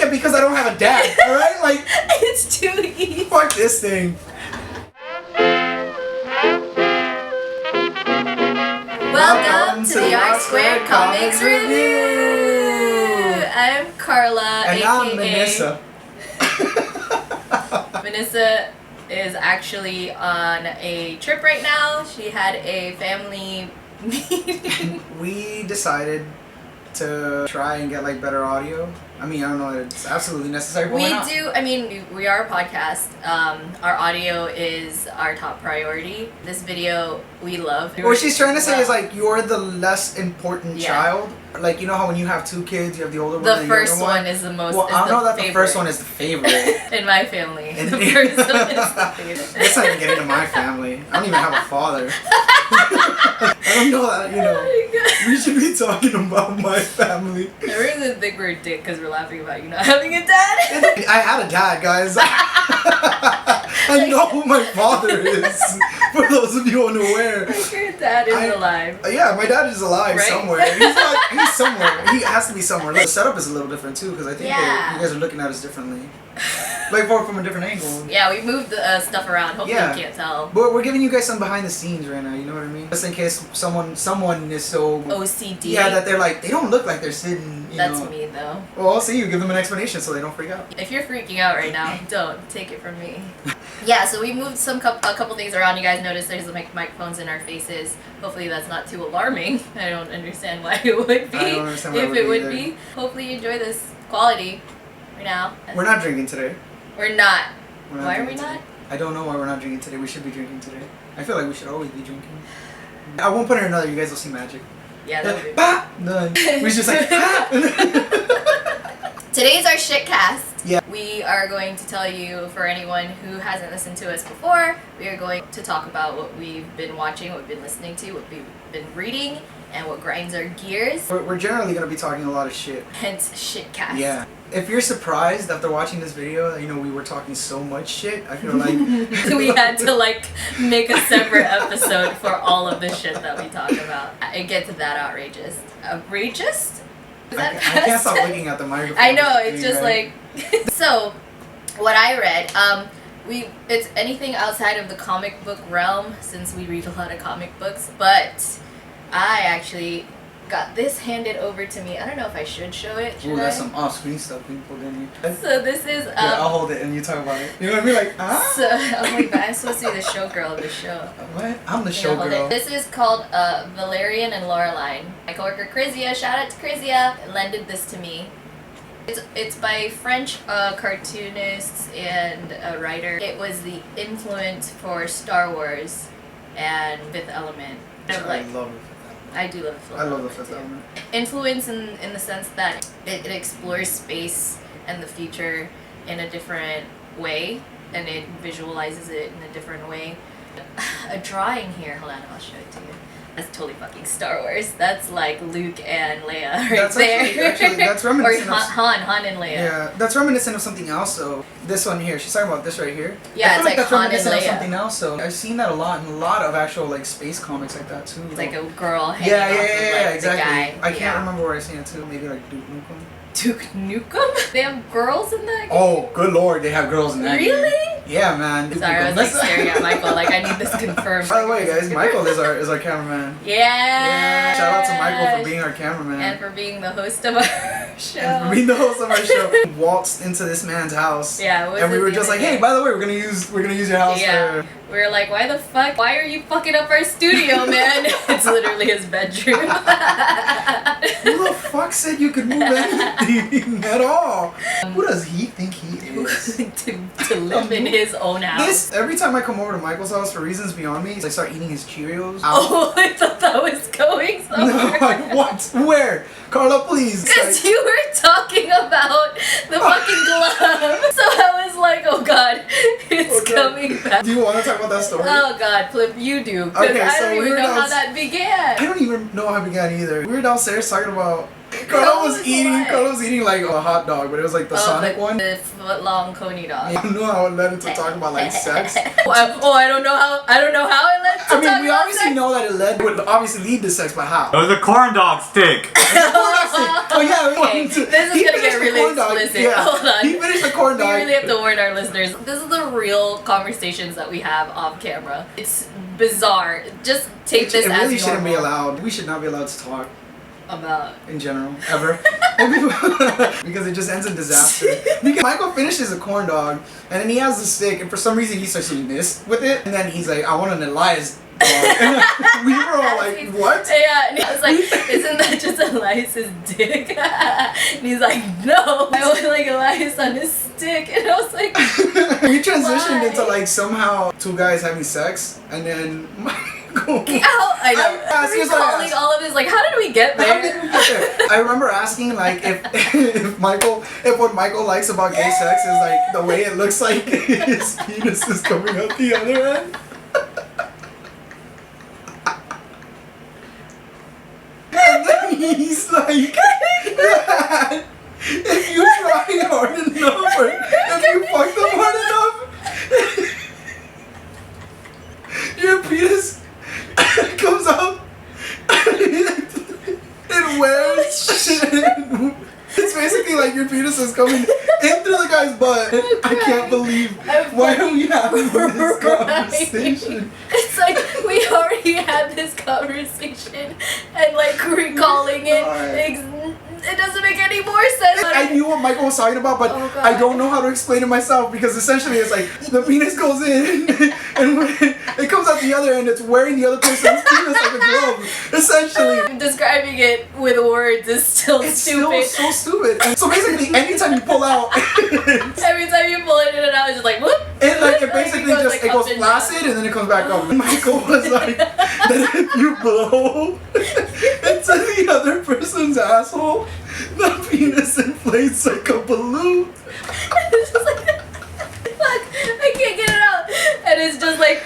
Yeah, because I don't have a dad, alright? Like, it's too easy. Fuck this thing. Welcome to the R Squared Comics Review! I'm Karla, and aka... I'm Menissa. Menissa is actually on a trip right now. She had a family meeting. We decided to try and get like better audio. I mean, I don't know if it's absolutely necessary, but why not? We are a podcast. Our audio is our top priority. This video, we love. What she's trying to say is like, you're the less important child. Like, you know how when you have two kids, you have the older one and the younger one? The first one is the most, well, I don't know that the first one is the favorite. In my family. The first one is the favorite. Let's not even get into my family. I don't even have a father. I don't know that, you know. Oh we should be talking about my family. Everyone's gonna think we're a dick because we're laughing about you not having a dad. I had a dad, guys. I know who my father is. For those of you unaware. Your dad is alive. Yeah, my dad is alive right? somewhere. He's somewhere. He has to be somewhere. The setup is a little different too, because I think you guys are looking at us differently. Like from a different angle. Yeah, we moved stuff around. Hopefully you can't tell. But we're giving you guys some behind the scenes right now, you know what I mean? Just in case someone is so OCD. Yeah, that they're like, they don't look like they're sitting, you That's know. me though. Well, I'll see you give them an explanation so they don't freak out. If you're freaking out right now, don't take it from me. Yeah, so we moved a couple things around. You guys noticed there's like microphones in our faces. Hopefully that's not too alarming. I don't understand why it would be. I don't understand why if it would be. Hopefully you enjoy this quality right now. We're not drinking today. We're not. Why are we today. not? I don't know why we're not drinking today. We should be drinking today. I feel like we should always be drinking. At one point or another, you guys will see magic. Yeah, that would be. Bah! Done. We just like, Today's our shitcast. Yeah. We are going to tell you, for anyone who hasn't listened to us before, we are going to talk about what we've been watching, what we've been listening to, what we've been reading, and what grinds our gears. We're generally going to be talking a lot of shit. Hence, shitcast. Yeah. If you're surprised after watching this video, you know, we were talking so much shit, I feel like... we had to, like, make a separate episode for all of the shit that we talk about. It gets that outrageous. Outrageous? I can't stop looking at the microphone. I know, it's just like... So, what I read, it's anything outside of the comic book realm, since we read a lot of comic books, but I actually got this handed over to me. I don't know if I should show it. Ooh, that's some off-screen stuff being pulled in. So this is... yeah, I'll hold it and you talk about it. You know what I mean? Like, So, oh my god, I'm supposed to be the showgirl of the show. What? I'm the showgirl. This is called Valerian and Laureline. My coworker Krizia, shout out to Krizia, lended this to me. It's by French cartoonists and a writer. It was the influence for Star Wars and Fifth Element. I love it. I do love Fifth Element. I love the Fifth Element. Influence in the sense that it explores space and the future in a different way, and it visualizes it in a different way. A drawing here, hold on, I'll show it to you. That's totally fucking Star Wars. That's like Luke and Leia right there. Actually, that's reminiscent or Han and Leia. Yeah, that's reminiscent of something else. So this one here, she's talking about this right here. Yeah, I it's feel like that's Han and reminiscent of Leia. something else. So I've seen that a lot in a lot of actual like space comics like that too. It's like a girl hanging yeah, off of, like, exactly. the guy. I can't remember where I seen it too. Maybe like Duke Nukem. Duke Nukem? They have girls in that game? Oh, good lord, they have girls in that game. Really? Yeah, man. Duke Sorry, I Nukem. was like staring at Michael like I need this confirmed. By the way, guys, Michael is our cameraman. Yeah. Shout out to Michael for being our cameraman. And for being the host of our show. And for being the host of our show. Waltzed into this man's house. Yeah, and we were just like, hey, by the way, we're gonna use your house. Yeah. We were like, why the fuck? Why are you fucking up our studio, man? It's literally his bedroom. Who the fuck said you could move anything at all? Who does he think he is? to live in his own house. Every time I come over to Michael's house for reasons beyond me, I start eating his Cheerios. Oh, I thought that was going somewhere. No, like, what? Where? Carla, please. Because you were talking about the fucking glove. So I was like, oh god, it's coming back. Do you want to talk about that story? Oh God, Flip, you do. Because Okay, I so don't we even were know how that began. I don't even know how it began either. We were downstairs talking about. Carla was eating like a hot dog, but it was like the Sonic one. The foot-long coney dog. I knew how it led into talking about like sex. I don't know how it led to I mean, we obviously know that it would obviously lead to sex, but how? It was a corn dog stick. Oh yeah, okay, this is gonna get really explicit. Yeah. Hold on. He finished the corn dog. We really have to warn our listeners. This is the real conversations that we have off camera. It's bizarre. Just take this as normal. It really shouldn't be allowed. We should not be allowed to talk. About in general, ever. Because it just ends in disaster. Because Michael finishes a corn dog and then he has the stick and for some reason he starts doing this with it and then he's like, I want an Elias dog. And we were all like, what? Yeah, and I was like, isn't that just Elias's dick? And he's like, no, I want like Elias on his stick. And I was like, we transitioned why? into like somehow two guys having sex and then I know. Recalling all of this, like, how did we get there? How did we get there? I remember asking, like, if what Michael likes about gay sex is like the way it looks like his penis is coming out the other end. And then he's like, that if you try hard enough, or if you fuck them hard enough, your penis comes out, it wears, it's basically like your penis is coming in through the guy's butt. I can't believe why are we having this conversation? It's like we already had this conversation and like recalling it. It doesn't make any more sense. I knew what Michael was talking about, but I don't know how to explain it myself because essentially it's like the penis goes in and when it comes out the other end, it's wearing the other person's penis like a glove. Essentially. Describing it with words is still it's stupid. It's still so stupid. And so basically, anytime you pull out, every time you pull it in and out, it's just like whoop. It basically just it goes flaccid and then it comes back up. And Michael was like, that if you blow into the other person's asshole, the penis inflates like a balloon. It's just like, fuck, I can't get it out. And it's just like,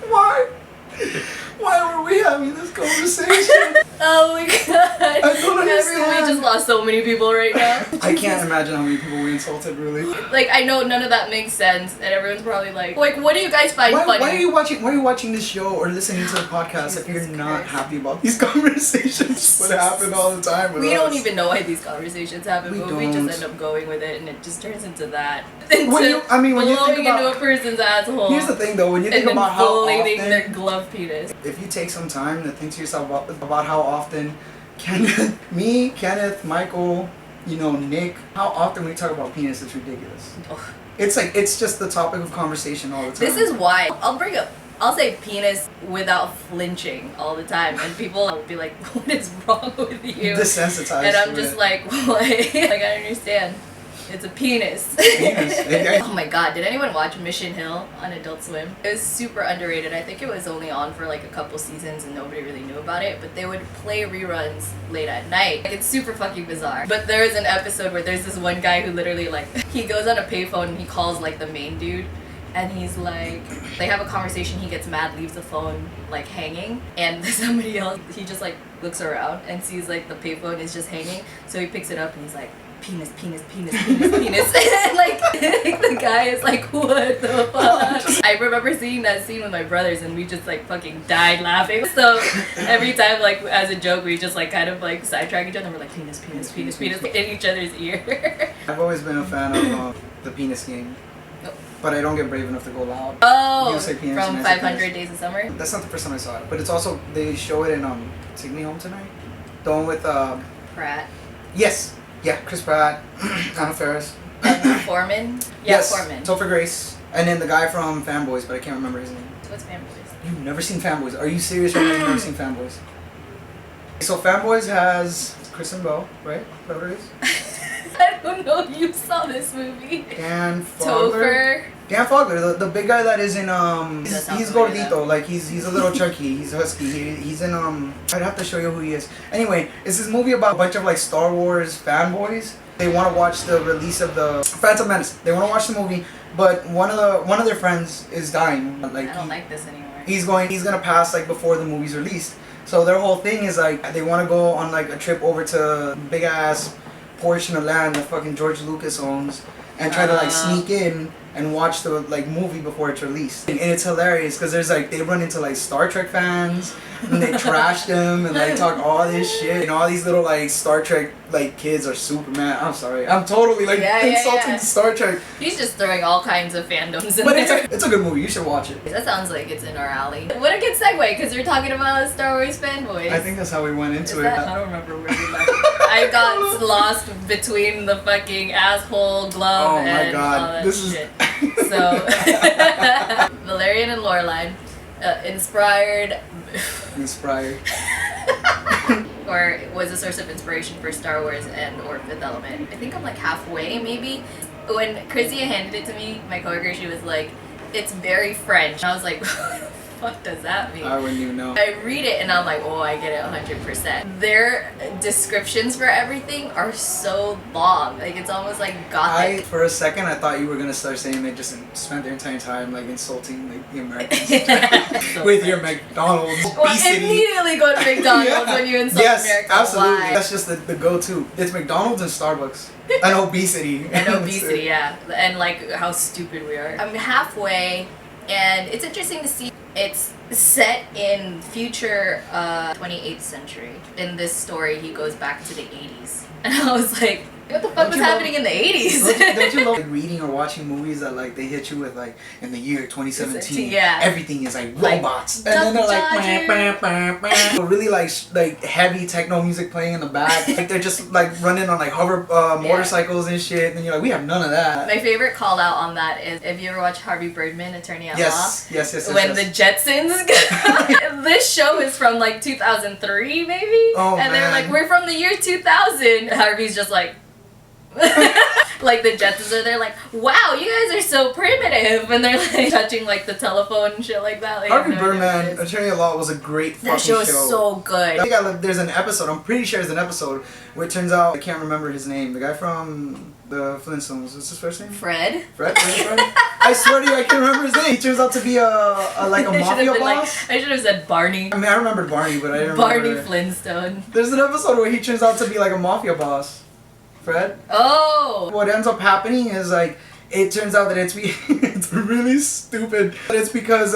why? Why were we having this conversation? Oh my god. I don't understand. We just lost so many people right now. I can't imagine how many people we insulted, really. Like, I know none of that makes sense, and everyone's probably like, what do you guys find funny? Why are you watching this show or listening to the podcast if you're not happy about these conversations? What happen all the time with We us? don't even know why these conversations happen, but we just end up going with it, and it just turns into that. When you think about into a person's asshole. Here's the thing, though, when you think about how often their glove penis. If you take some time to think to yourself about how often Kenneth, Michael, Nick, how often we talk about penis, it's ridiculous. Ugh. It's just the topic of conversation all the time. This is why I'll say penis without flinching all the time, and people will be like, what is wrong with you? Desensitized. And I'm just like, what? Like, I don't understand. It's a penis. Oh my god, did anyone watch Mission Hill on Adult Swim? It was super underrated. I think it was only on for like a couple seasons and nobody really knew about it, but they would play reruns late at night. Like, it's super fucking bizarre. But there is an episode where there's this one guy who literally like, he goes on a payphone and he calls like the main dude. And he's like, they have a conversation, he gets mad, leaves the phone like hanging, and somebody else, he just like looks around and sees like the payphone is just hanging, so he picks it up and he's like, penis. And like the guy is like, what the fuck? I remember seeing that scene with my brothers and we just like fucking died laughing. So every time like as a joke we just like kind of like sidetrack each other and we're like penis in each other's ear. I've always been a fan of the penis game. But I don't get brave enough to go loud. Oh, you say penis, from 500 Days of Summer? That's not the first time I saw it. But it's also, they show it in Take Me Home Tonight. The one with Pratt. Yes. Yeah, Chris Pratt, Anna Faris. Foreman? Yeah, yes, Foreman. Topher Grace. And then the guy from Fanboys, but I can't remember his name. What's Fanboys? You've never seen Fanboys. Are you serious right now? You've never seen Fanboys? So Fanboys has Kristen Bell, right? Is that what it is? I don't know if you saw this movie. Dan Fogler. Dan Fogler, the big guy that is in he's gordito, like he's a little chunky, he's husky. He's in I'd have to show you who he is. Anyway, it's this movie about a bunch of like Star Wars fanboys. They want to watch the release of the Phantom Menace. They want to watch the movie, But one of their friends is dying. Like I don't like this anymore. he's gonna pass like before the movie's released. So their whole thing is like they want to go on like a trip over to big ass portion of land that fucking George Lucas owns and try to like sneak in and watch the like movie before it's released. And it's hilarious because there's like they run into like Star Trek fans and they trash them and like talk all this shit and all these little like Star Trek like kids are super mad. I'm sorry, I'm totally like insulting Star Trek. He's just throwing all kinds of fandoms in But there. it's a good movie. You should watch it. That sounds like it's in our alley. What a good segue, because we're talking about Star Wars fanboys. I think that's how we went into it. I don't remember where we left. I got lost between the fucking asshole glove and all that shit. So, Valerian and Lorelai, inspired or was a source of inspiration for Star Wars and or Fifth Element. I think I'm like halfway maybe. When Chrissy handed it to me, my coworker, she was like, it's very French. I was like, what the fuck does that mean? I wouldn't even know. I read it and I'm like, oh, I get it 100%. Their descriptions for everything are so long. Like, it's almost like gothic. For a second, I thought you were gonna start saying they just spent their entire time like insulting like the Americans with your McDonald's obesity. Immediately go to McDonald's when you insult America. Yes, absolutely. Why? That's just the go-to. It's McDonald's and Starbucks. And obesity. And obesity, yeah. And like how stupid we are. I'm halfway, and it's interesting to see. It's set in future 28th century. In this story, he goes back to the 80s. And I was like, what the fuck was happening in the 80s? Don't you love like, reading or watching movies that like they hit you with like in the year 2017 everything is like robots and then they're like really like heavy techno music playing in the back, like they're just like running on like hover motorcycles and shit, and you're like, we have none of that. My favorite call out on that is, have you ever watched Harvey Birdman, Attorney at Law? Yes. When the Jetsons this show is from like 2003 maybe, and they're like, we're from the year 2000. Harvey's just like like the Jetsons are there like, wow, you guys are so primitive, and they're like touching like the telephone and shit like that. Like, Harvey Birdman, Attorney at Law was a great fucking show. That show is so good. I think there's an episode, I'm pretty sure there's an episode where it turns out, I can't remember his name, the guy from the Flintstones, what's his first name? Fred? Fred? I swear to you, I can't remember his name. He turns out to be a mafia boss. I should have said Barney. I mean, I remembered Barney, but I didn't remember Barney Flintstone. There's an episode where he turns out to be like a mafia boss. Fred? Oh! What ends up happening is like, it turns out that it's really stupid. But it's because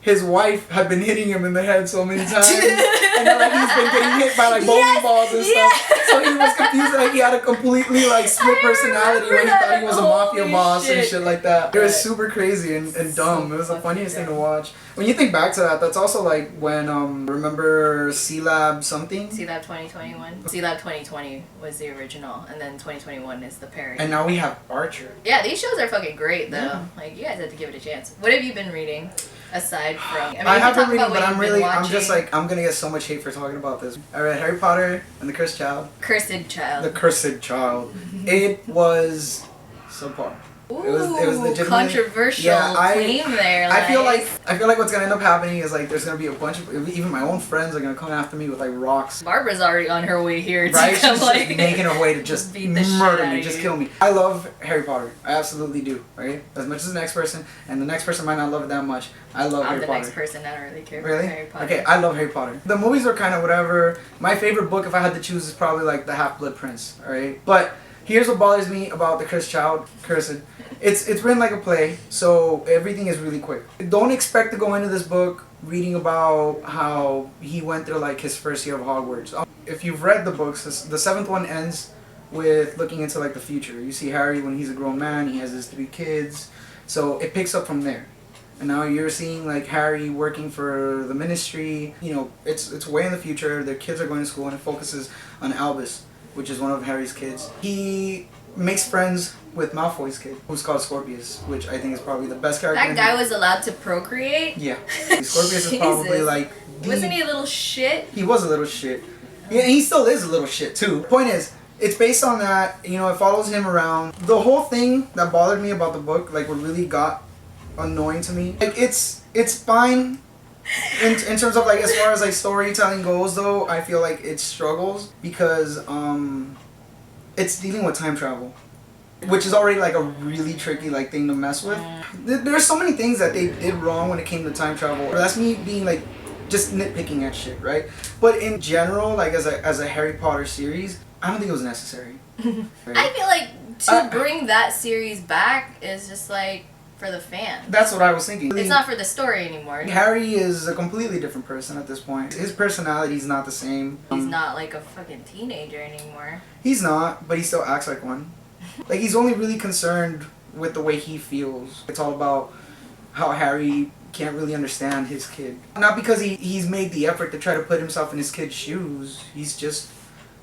his wife had been hitting him in the head so many times. And then, like, he's been getting hit by like bowling balls and stuff. So he was confused, like he had a completely like split personality where he thought he was a mafia boss and shit like that. It was super crazy and dumb. It was the funniest thing to watch. When you think back to that, that's also like when remember C-Lab something? C-Lab 2021? C-Lab 2020 was the original, and then 2021 is the parody. And now we have Archer. Yeah, these shows are fucking great though. Yeah. Like, you guys have to give it a chance. What have you been reading? Aside from, I mean, I have been reading, but I'm just like, I'm gonna get so much hate for talking about this. I read Harry Potter and the Cursed Child. Cursed Child. The Cursed Child. It was subpar. Ooh, it was legitimately controversial claim there. Like. I feel like what's gonna end up happening is like there's gonna be a bunch of even my own friends are gonna come after me with like rocks. Barbara's already on her way here. Right? She's just making her way to just murder me, just kill me. I love Harry Potter. I absolutely do. Right? As much as the next person, and the next person might not love it that much. I love Harry Potter. I'm the next person. I don't really care about Harry Potter. Okay, I love Harry Potter. The movies are kind of whatever. My favorite book, if I had to choose, is probably like The Half-Blood Prince. All right, but here's what bothers me about the Cursed Child. Cursed. It's written like a play, so everything is really quick. Don't expect to go into this book reading about how he went through like his first year of Hogwarts. If you've read the books, the 7th one ends with looking into like the future. You see Harry when he's a grown man, he has his 3 kids, so it picks up from there. And now you're seeing like Harry working for the Ministry. You know, it's way in the future. Their kids are going to school, and it focuses on Albus, which is one of Harry's kids. He makes friends with Malfoy's kid, who's called Scorpius, which I think is probably the best character. That guy was allowed to procreate? Yeah. Scorpius is probably like... Wasn't he a little shit? He was a little shit. Yeah, and he still is a little shit too. The point is, it's based on that, you know, it follows him around. The whole thing that bothered me about the book, like what really got annoying to me, like it's fine. In terms of like as far as like storytelling goes though, I feel like it struggles because it's dealing with time travel. which is already like a really tricky like thing to mess with. There's so many things that they did wrong when it came to time travel. That's me being like just nitpicking at shit, right? But in general, like as a Harry Potter series, I don't think it was necessary. Right? I feel like to bring that series back is just like for the fans. That's what I was thinking. It's not for the story anymore. Harry is a completely different person at this point. His personality is not the same. He's not like a fucking teenager anymore. He's not, but he still acts like one. Like, he's only really concerned with the way he feels. It's all about how Harry can't really understand his kid. Not because he's made the effort to try to put himself in his kid's shoes. He's just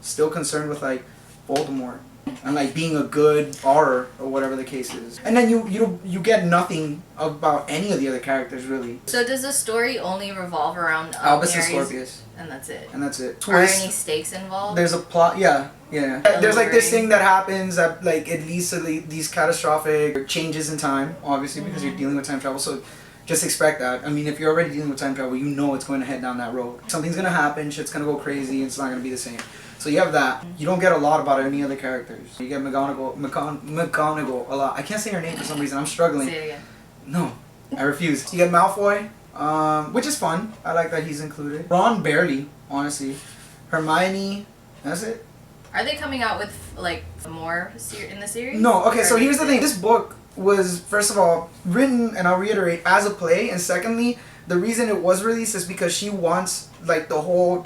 still concerned with, like, Voldemort. And like being a good Auror or whatever the case is. And then you get nothing about any of the other characters really. So does the story only revolve around Albus and Harry's, Scorpius? And that's it. And that's it. Are any stakes involved? There's a plot, yeah. There's like this thing that happens that like it leads to these catastrophic changes in time, obviously because you're dealing with time travel. So just expect that. I mean, if you're already dealing with time travel, you know it's going to head down that road. Something's gonna happen, shit's gonna go crazy, and it's not gonna be the same. So you have that. You don't get a lot about any other characters. You get McGonagall a lot. I can't say her name for some reason. I'm struggling. Say it again. No, I refuse. You get Malfoy, which is fun. I like that he's included. Ron barely, honestly. Hermione, that's it. Are they coming out with like more in the series? No. Okay. So here's the thing. This book was first of all written, and I'll reiterate, as a play, and secondly, the reason it was released is because she wants like the whole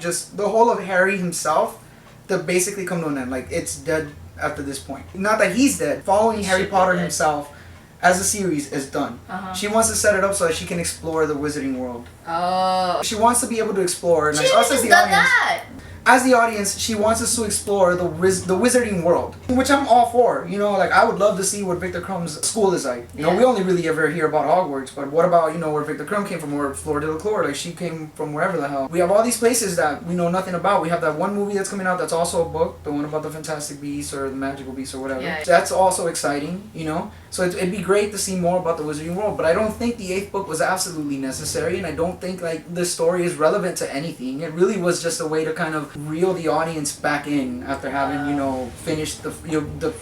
of Harry himself to basically come to an end. Like, it's dead after this point. Not that he's dead. Following Harry Potter himself as a series is done. She wants to set it up so that she can explore the wizarding world. Oh. She wants to be able to explore. She us as the audience. As the audience, she wants us to explore the wizarding world, which I'm all for. You know, like, I would love to see what Victor Crumb's school is like. You know, we only really ever hear about Hogwarts, but what about, you know, where Victor Crumb came from, or Fleur Delacour? Like, she came from wherever the hell. We have all these places that we know nothing about. We have that one movie that's coming out that's also a book, the one about the Fantastic Beasts or the Magical Beasts or whatever. Yeah. That's also exciting, you know? So it'd be great to see more about the wizarding world, but I don't think the 8th book was absolutely necessary, and I don't think, like, the story is relevant to anything. It really was just a way to kind of reel the audience back in after having, you know, finished the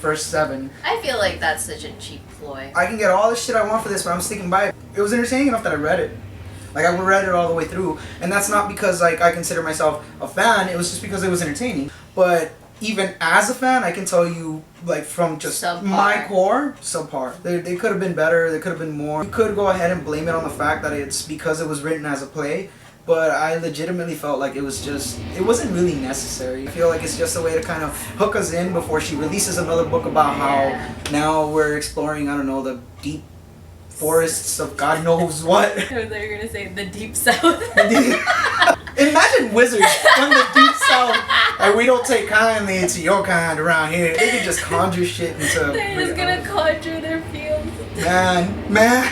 first 7. I feel like that's such a cheap ploy. I can get all the shit I want for this, but I'm sticking by it. It was entertaining enough that I read it. Like, I read it all the way through, and that's not because, like, I consider myself a fan. It was just because it was entertaining. But even as a fan, I can tell you, like, from just my core, subpar. They could have been better. They could have been more. You could go ahead and blame it on the fact that it's because it was written as a play. But I legitimately felt like it wasn't really necessary. I feel like it's just a way to kind of hook us in before she releases another book about how now we're exploring, I don't know, the deep forests of God knows what. I thought you were going to say the deep south. Imagine wizards from the deep south. Like, we don't take kindly to your kind around here. They can just conjure shit into... They're just going to conjure their fields. Man.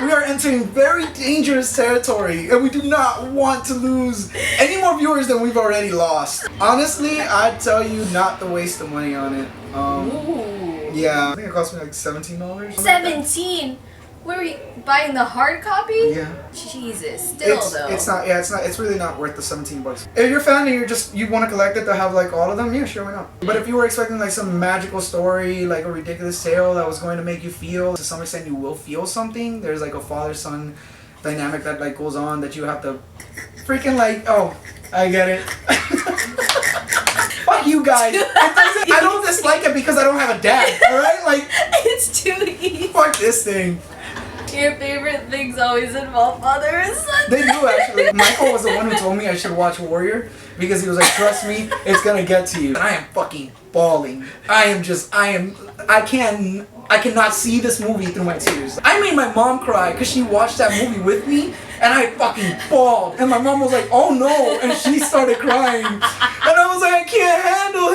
we are entering very dangerous territory, and we do not want to lose any more viewers than we've already lost. Honestly, I'd tell you not to waste the money on it. Ooh. Yeah, I think it cost me like $17. 17? Were we buying the hard copy? Yeah. Jesus, still though. It's really not worth the $17. If you're a fan and you want to collect it to have like all of them, yeah, sure, why not? But if you were expecting like some magical story, like a ridiculous tale that was going to make you feel, to some extent you will feel something. There's like a father-son dynamic that like goes on that you have to freaking like, oh, I get it. Fuck you guys. I don't dislike it because I don't have a dad, alright? Like, it's too easy. Fuck this thing. Your favorite things always involve father and son. They do, actually. Michael was the one who told me I should watch Warrior because he was like, trust me, it's gonna get to you. And I am fucking bawling. I cannot see this movie through my tears. I made my mom cry because she watched that movie with me, and I fucking bawled. And my mom was like, oh no, and she started crying. And I was like, I can't handle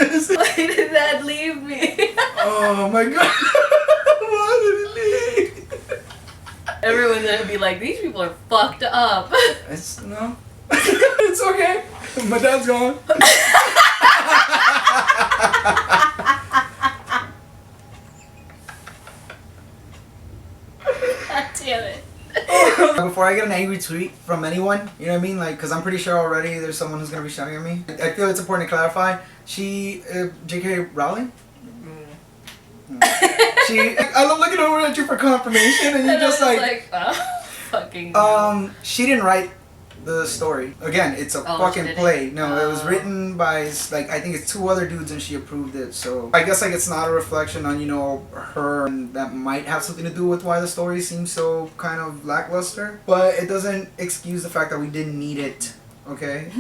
this. Why did Dad leave me? Oh my god. Why did he leave? Everyone's gonna be like, these people are fucked up. No. It's okay. My dad's gone. God damn it. Before I get an angry tweet from anyone, you know what I mean? Like, because I'm pretty sure already there's someone who's going to be shouting at me. I feel it's important to clarify. J.K. Rowling? I love looking over at you for confirmation, and you're just like, fucking. She didn't write the story. Again, it's a fucking play. No, it was written by like I think it's 2 other dudes, and she approved it. So I guess like it's not a reflection on her, and that might have something to do with why the story seems so kind of lackluster. But it doesn't excuse the fact that we didn't need it. Okay.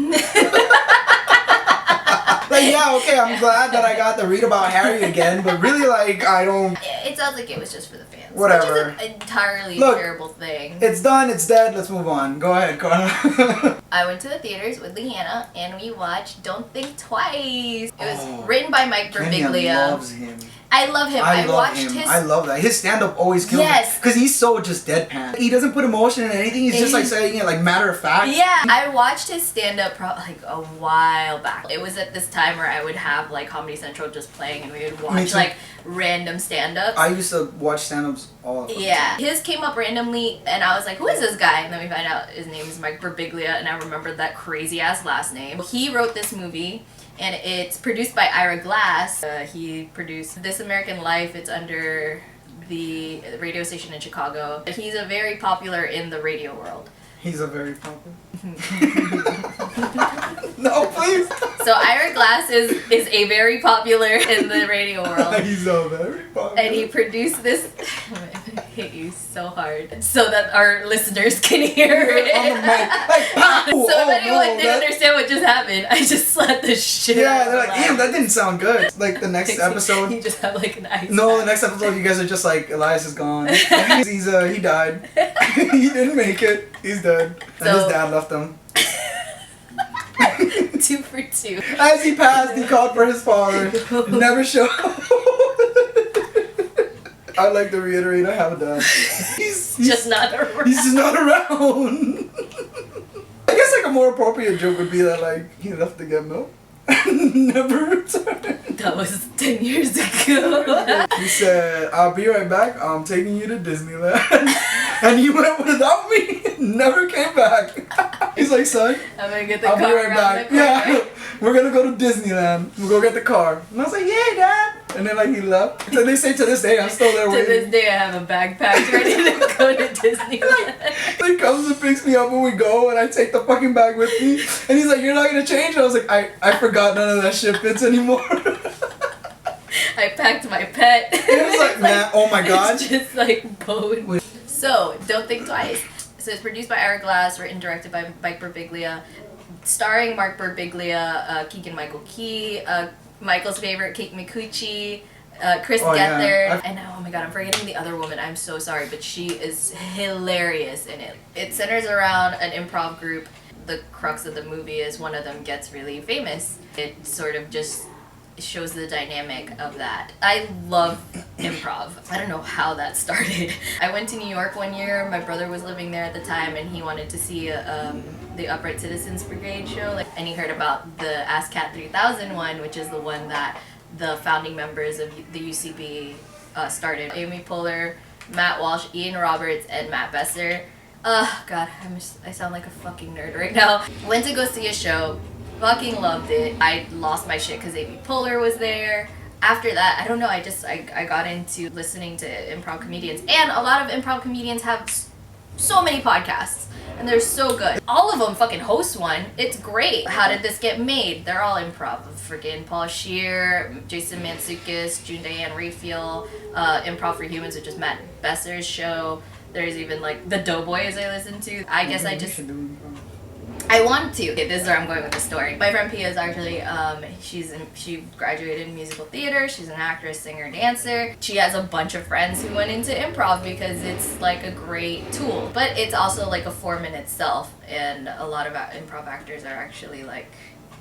Like, yeah, okay, I'm glad that I got to read about Harry again, but really, like, I don't... It sounds like it was just for the fans. Whatever. Which is an entirely terrible thing. It's done, it's dead, let's move on. Go ahead, Karla. I went to the theaters with Leanna, and we watched Don't Think Twice. It was written by Mike Birbiglia. Loves him. I love him. I watched him. I love that. His stand-up always kills me. Because he's so just deadpan. He doesn't put emotion in anything. He's just like saying it like matter of fact. Yeah. I watched his stand-up like a while back. It was at this time where I would have like Comedy Central just playing, and we would watch like random stand-ups. I used to watch stand-ups all the time. Yeah. His came up randomly, and I was like, who is this guy? And then we find out his name is Mike Birbiglia, and I remembered that crazy-ass last name. He wrote this movie. And it's produced by Ira Glass. He produced This American Life. It's under the radio station in Chicago. He's a very popular in the radio world. He's a very popular. No, please. So Ira Glass is a very popular in the radio world. He's a very popular. And he produced this. I hit you so hard so that our listeners can hear it. On the mic. Like, pow! So if anyone didn't understand what just happened, I just slapped the shit out of they're like, damn, that didn't sound good. Like the next episode. You just have like an ice. No, the next episode you guys are just like, Elias is gone. He died. He didn't make it. He's dead. And his dad left him. 2 for 2. As he passed, he called for his father. Never showed up. I'd like to reiterate, I have a dad. He's just not around. He's just not around. I guess like a more appropriate joke would be that like he left to get milk and never returned. That was 10 years ago. He said, I'll be right back. I'm taking you to Disneyland. And he went without me. Never came back. He's like, son, I'm gonna get the I'll car be right back. Yeah, we're gonna go to Disneyland. We'll go get the car. And I was like, yeah, Dad. And then like he left. And they say to this day, I'm still there waiting. To this day, I have a bag packed ready to go to Disneyland. He comes and picks me up when we go, and I take the fucking bag with me. And he's like, you're not gonna change? And I was like, I forgot none of that shit fits anymore. I packed my pet. It was like, nah, oh my god. It's just like bone. So, Don't Think Twice. So it's produced by Ira Glass, written and directed by Mike Birbiglia, starring Mark Birbiglia, Keegan-Michael Key, Michael's favorite, Kate Micucci, Chris Gethard, and oh my god, I'm forgetting the other woman. I'm so sorry, but she is hilarious in it. It centers around an improv group. The crux of the movie is one of them gets really famous. It sort of just shows the dynamic of that. I love improv. I don't know how that started. I went to New York one year. My brother was living there at the time, and he wanted to see the Upright Citizens Brigade show. And he heard about the ASCAT 3000 one, which is the one that the founding members of the UCB started. Amy Poehler, Matt Walsh, Ian Roberts, and Matt Besser. God, I sound like a fucking nerd right now. Went to go see a show. Fucking loved it. I lost my shit because Amy Poehler was there. After that, I don't know, I got into listening to improv comedians. And a lot of improv comedians have so many podcasts. And they're so good. All of them fucking host one. It's great. How Did This Get Made? They're all improv. Freaking Paul Scheer, Jason Mantzoukas, June Diane Raphael, Improv for Humans, which is Matt Besser's show. There's even like the Doughboys I listen to. I guess I just... I want to. Okay, this is where I'm going with the story. My friend Pia is actually, she graduated in musical theater. She's an actress, singer, dancer. She has a bunch of friends who went into improv because it's like a great tool. But it's also like a form in itself, and a lot of improv actors are actually like,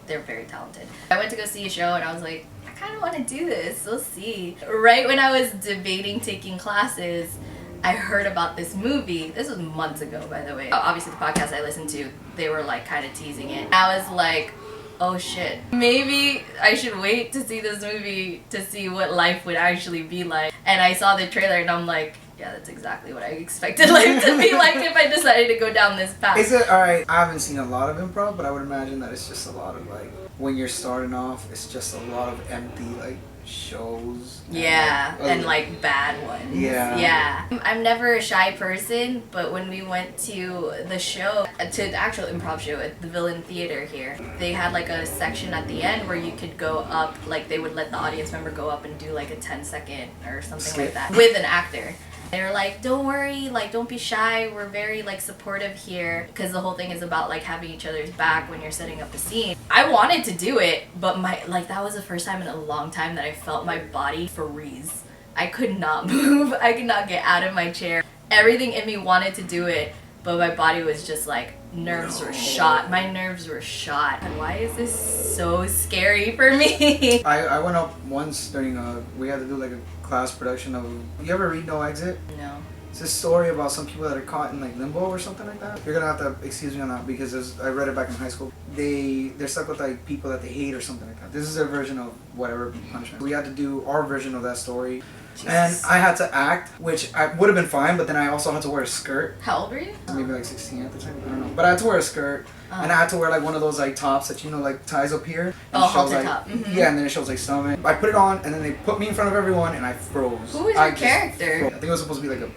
they're very talented. I went to go see a show and I was like, I kind of want to do this. We'll see. Right when I was debating taking classes, I heard about this movie. This was months ago, by the way. Obviously, the podcast I listened to, they were like kind of teasing it. I was like, oh shit. Maybe I should wait to see this movie to see what life would actually be like. And I saw the trailer and I'm like, yeah, that's exactly what I expected life to be like if I decided to go down this path. Is it, alright, I haven't seen a lot of improv, but I would imagine that it's just a lot of like when you're starting off, it's just a lot of empty like shows. Yeah, and like bad ones. Yeah. I'm never a shy person, but when we went to the show, to the actual improv show at the Villain Theater here, they had like a section at the end where you could go up, like they would let the audience member go up and do like a 10-second or something like that with an actor. They were like, don't worry, like don't be shy, we're very like supportive here, because the whole thing is about like having each other's back when you're setting up a scene. I wanted to do it, but that was the first time in a long time that I felt my body freeze. I could not move, I could not get out of my chair. Everything in me wanted to do it, but my body was just like, nerves were shot. My nerves were shot. And why is this so scary for me? I went up once during we had to do like a class production of, you ever read No Exit? No. It's a story about some people that are caught in like limbo or something like that. You're gonna have to excuse me on that because I read it back in high school. They're stuck with like people that they hate or something like that. This is their version of whatever punishment. We had to do our version of that story. Jesus. And I had to act, which I would have been fine, but then I also had to wear a skirt. How old were you? Maybe like 16 at the time, I don't know. But I had to wear a skirt, and I had to wear like one of those like tops that, you know, like ties up here. And halter like, top. Mm-hmm. Yeah, and then it shows like stomach. I put it on, and then they put me in front of everyone, and I froze. Who was your character? I think it was supposed to be like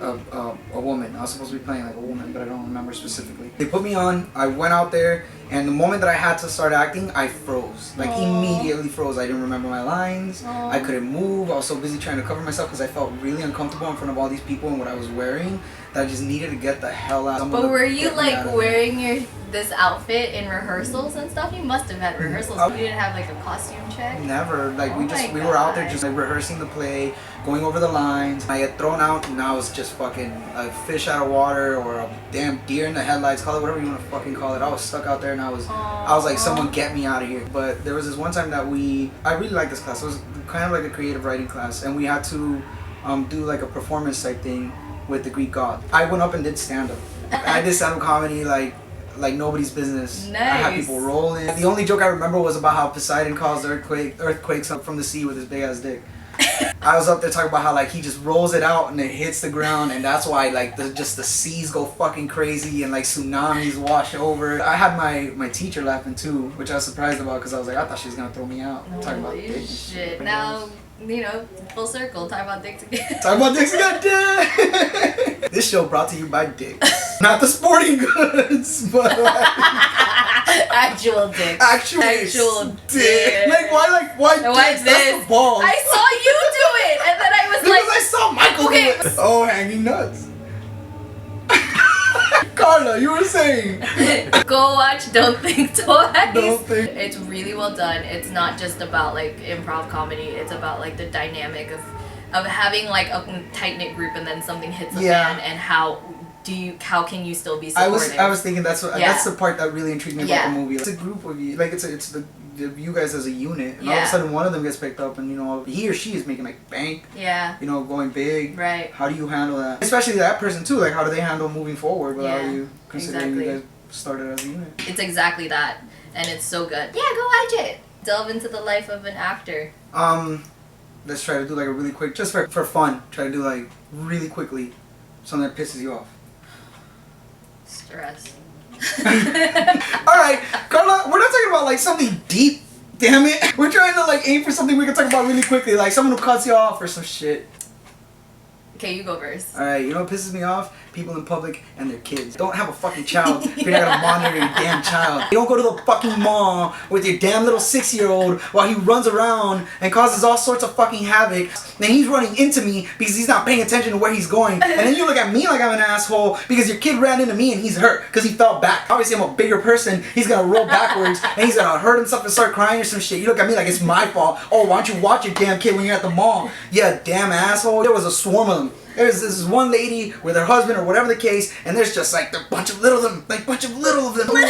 a woman. I was supposed to be playing like a woman, but I don't remember specifically. They put me on, I went out there, and the moment that I had to start acting, I froze. Like immediately froze. I didn't remember my lines. I couldn't move. I was so busy trying to cover myself because I felt really uncomfortable in front of all these people and what I was wearing that I just needed to get the hell out. But were you like wearing this outfit in rehearsals and stuff? You must have had rehearsals. You didn't have like a costume check? Never. Like we were out there just like rehearsing the play, going over the lines. I had thrown out and I was just fucking a fish out of water or a damn deer in the headlights, call it whatever you want to fucking call it. I was stuck out there and I was like, someone get me out of here. But there was this one time that I really liked this class. It was kind of like a creative writing class, and we had to do like a performance type thing with the Greek god. I went up and did stand-up. I did stand-up comedy like nobody's business. Nice. I had people rolling. The only joke I remember was about how Poseidon caused earthquakes up from the sea with his big ass dick. I was up there talking about how like he just rolls it out and it hits the ground, and that's why like the seas go fucking crazy and like tsunamis wash over. I had my teacher laughing too, which I was surprised about because I was like, I thought she was gonna throw me out. Talking about dick shit. Now, you know, full circle, talk about dicks again. Talk about dicks again, dick! This show brought to you by dicks. Not the sporting goods, but like... Actual dick. Actual dick. Like, why dicks? this? That's the balls. I saw you do it, and then I was because like... I saw Michael do it. Oh, hanging nuts. Karla, you were saying. Go watch Don't Think Twice. Don't Think. It's really well done. It's not just about like improv comedy. It's about like the dynamic of having like a tight-knit group and then something hits a fan, and how can you still be supportive? I was thinking that's the part that really intrigued me about the movie. It's a group of you, like it's the you guys as a unit, and all of a sudden one of them gets picked up, and you know he or she is making like bank. Yeah. You know, going big. Right. How do you handle that? Especially that person too. Like, how do they handle moving forward without you considering you guys started as a unit? It's exactly that, and it's so good. Yeah, go watch it. Delve into the life of an actor. Let's try to do like a really quick, just for fun. Try to do like really quickly something that pisses you off. Stress. Alright, Karla, we're not talking about like something deep, damn it. We're trying to like aim for something we can talk about really quickly, like someone who cuts you off or some shit. Okay, you go first. Alright, you know what pisses me off? People in public and their kids. Don't have a fucking child if you're not gonna monitor your damn child. You don't go to the fucking mall with your damn little 6-year-old while he runs around and causes all sorts of fucking havoc. Then he's running into me because he's not paying attention to where he's going. And then you look at me like I'm an asshole because your kid ran into me and he's hurt because he fell back. Obviously I'm a bigger person. He's gonna roll backwards and he's gonna hurt himself and start crying or some shit. You look at me like it's my fault. Oh, why don't you watch your damn kid when you're at the mall? Yeah, damn asshole. There was a swarm of them. There's this one lady with her husband or whatever the case, and there's just like a bunch of little of them, like bunch of little of them, and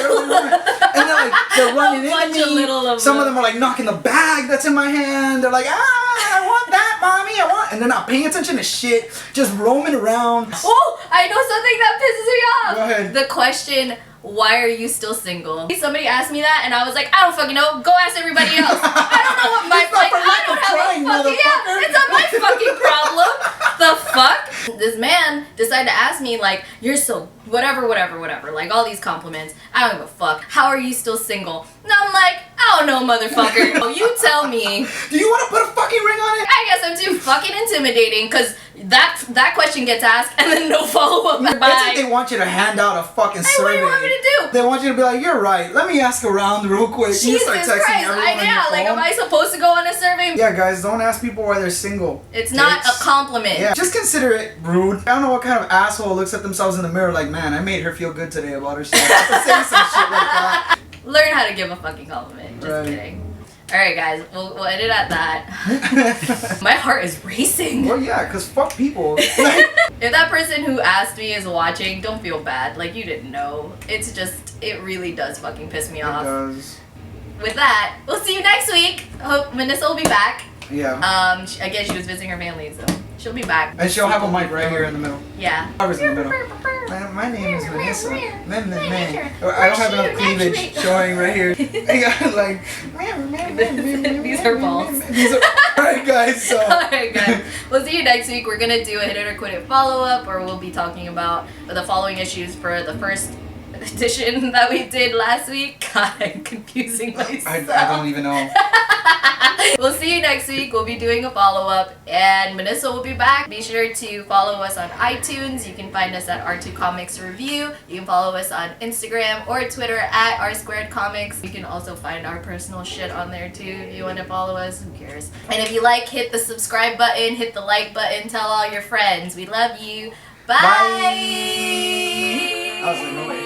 they're running into me. Some of them are like knocking the bag that's in my hand. They're like, I want that, mommy, I want, and they're not paying attention to shit, just roaming around. Oh, I know something that pisses me off. Go ahead. The question, why are you still single? Somebody asked me that and I was like, I don't fucking know. Go ask everybody else. I don't know what my like. I don't have a fucking it's not my fucking problem. The fuck? This man decided to ask me like, you're so whatever. Like all these compliments. I don't give a fuck. How are you still single? And I'm like, I don't know, motherfucker. Oh, you tell me. Do you want to put a fucking ring on it? I guess I'm too fucking intimidating because that question gets asked and then no follow-up. It's like they want you to hand out a fucking survey. What do you want me to do? They want you to be like, you're right. Let me ask around real quick. You Jesus start texting Christ, everyone on your like, phone. am I supposed to go on a survey? Yeah, guys, don't ask people why they're single. It's not a compliment. Yeah, just consider it rude. I don't know what kind of asshole looks at themselves in the mirror like, man, I made her feel good today about herself. Say some shit like that. Learn how to give a fucking compliment. Just kidding. Alright guys, we'll end it at that. My heart is racing. Well, yeah, because fuck people. If that person who asked me is watching, don't feel bad. Like, you didn't know. It's just, it really does fucking piss me off. It does. With that, we'll see you next week. Hope Menissa will be back. Yeah. Again, she was visiting her family, so she'll be back. And she'll have a mic right here in the middle. Yeah. Covers in the middle. My name is Menissa. I don't have enough cleavage showing right here. I got like. These are balls. Alright, guys. So. Alright, guys. We'll see you next week. We're gonna do a Hit It or Quit It follow-up, or we'll be talking about the following issues for the first edition that we did last week. God, I'm confusing myself. I don't even know. We'll see you next week. We'll be doing a follow-up, and Menissa will be back. Be sure to follow us on iTunes. You can find us at R2 Comics Review. You can follow us on Instagram or Twitter at R2Comics. You can also find our personal shit on there too if you want to follow us. Who cares? And if you like, hit the subscribe button, hit the like button, tell all your friends. We love you. Bye. Bye. I was like, no way.